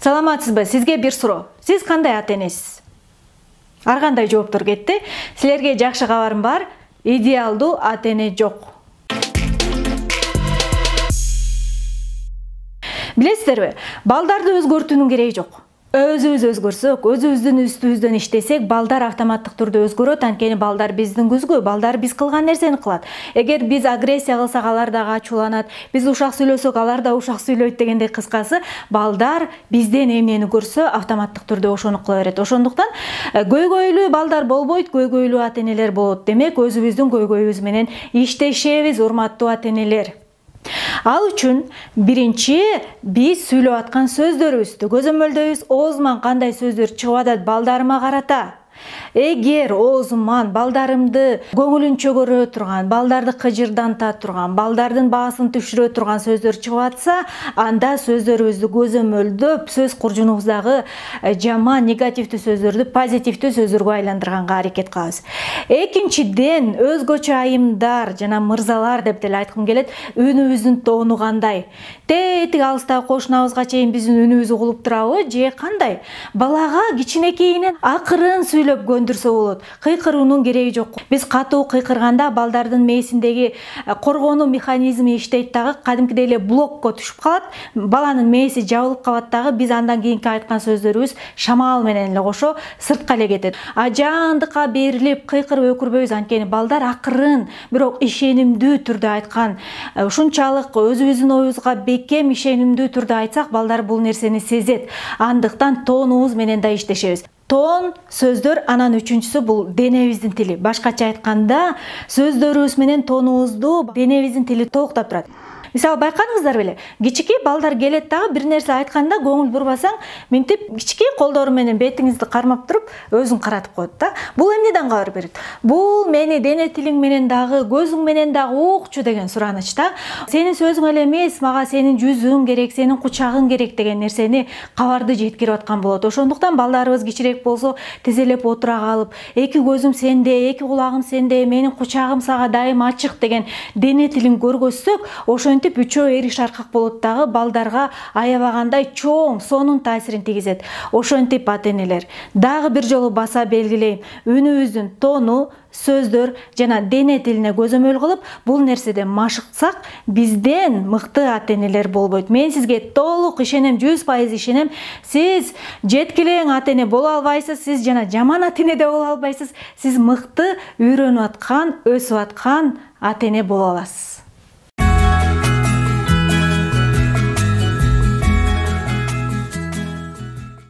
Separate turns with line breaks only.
Саламатсызбы? Сизге бир суроо. Сиз кандай ата энесиз? Ар кандай жооптор кетти. Силерге жакшы кабарым бар. Идеалдуу ата эне жок. Билесиздерби? Балдарды өзгөртүүнүн кереги жок. Өзүбүз өзгөрсөк, өзүбүздүн үстүбүздөн иштесек, балдар автоматтык түрдө өзгөрөт. Анткени балдар биздин күзгү, балдар биз кылган нерсени кылат. Эгер биз агрессия кылсак, алар дагы ачууланат. Биз ушак сүйлөсөк, алар да ушак сүйлөйт дегендей, кыскасы, балдар бизден эмнени көрсө, автоматтык түрдө ошону кыла берет. Ошондуктан көйгөйлүү балдар болбойт, көйгөйлүү ата энелер болот. Демек, өзүбүздүн көйгөйүбүз менен иштешебиз, урматтуу ата энелер. Ал үчүн биринчи биз сүйлөп аткан сөздөрүбүздү көзөмөлдөйбүз. Оозуман кандай сөздөр чыгып атат балдарыма карата. Эгер оозуман балдарымды көңүлүн чөгөрө турган, балдарды кыжырданта турган, балдардын баасын түшүрө турган сөздөр чыгып атса, анда сөздөрүбүздү көзөмөлдөп, сөз куржунубуздагы жаман, негативдүү сөздөрдү позитивдүү сөздөргө айландырганга аракет кылабыз. Экинчиден, өзгөчө айымдар жана мырзалар деп деле айткым келет, үнүбүздүн тоону кандай? Тетик алыстагы кошунабызга чейин биздин үнүбүздү угулуп турабы, же кандай? Балага кичинекейинен акырын сүйлөп көндүрсө болот. Кыйкыруунун кереги жок. Биз катуу кыйкырганда балдардын мээсиндеги коргонуу механизми иштейт дагы, кадимкидей эле блокко түшүп калат. Баланын мээси жабылып калат дагы, биз андан кийинки айткан сөздөрүбүз шамал менен эле кошо сыртка эле кетет. Жаандыкка берилип кыйкырып өкүрбөйбүз, анткени балдар акырын, бирок ишенимдүү түрдө айткан. Ушунчалык өзүбүздүн оюбузга бекем ишенимдүү түрдө айтсак, балдар бул нерсени сезет. Андыктан тоонубуз менен да иштешебиз. Тоон, сөздөр, анан үчүнчүсү бул денебиздин тили. Башкача айтканда, сөздөрүбүз менен тоонубузду денебиздин тили толуктап турат. Мисалы, байкадыңыздар беле? Кичикей балдар келет дагы бир нерсе айтканда көңүл бурбасаң, минтип кичикей колдору менен бетиңизди кармап туруп, өзүн каратып коет да. Бул эмнеден кабар берет? Бул мени дене тилиң менен дагы, көзүң менен дагы укчу деген сураныч да. Сенин сөзүң эле эмес, мага сенин жүзүң керек, сенин кучагың керек деген нерсени кабарды жеткирип аткан болот. Ошондуктан балдарыбыз кичирээк болсо, тизелеп отура калып, эки көзүм сенде, эки кулагым сенде, менин кучагым сага дайым ачык деген дене тилин көргөзсөк, ошентип үчөө эриш аркак болот дагы, балдарга аябагандай чоң сонун таасирин тийгизет. Ошентип ата энелер, дагы бир жолу баса белгилейм, үнүбүздүн тоону, сөздөр жана дене тилине көзөмөл кылып, бул нерседен машыксак, бизден мыкты ата энелер болбойт. Мен сизге толук ишенем, 100% ишенем. Сиз жеткилең ата эне боло албайсыз, сиз жана жаман ата эне де боло албайсыз. Сиз мыкты, үйрөнүп аткан, өсүп аткан ата эне боло аласыз.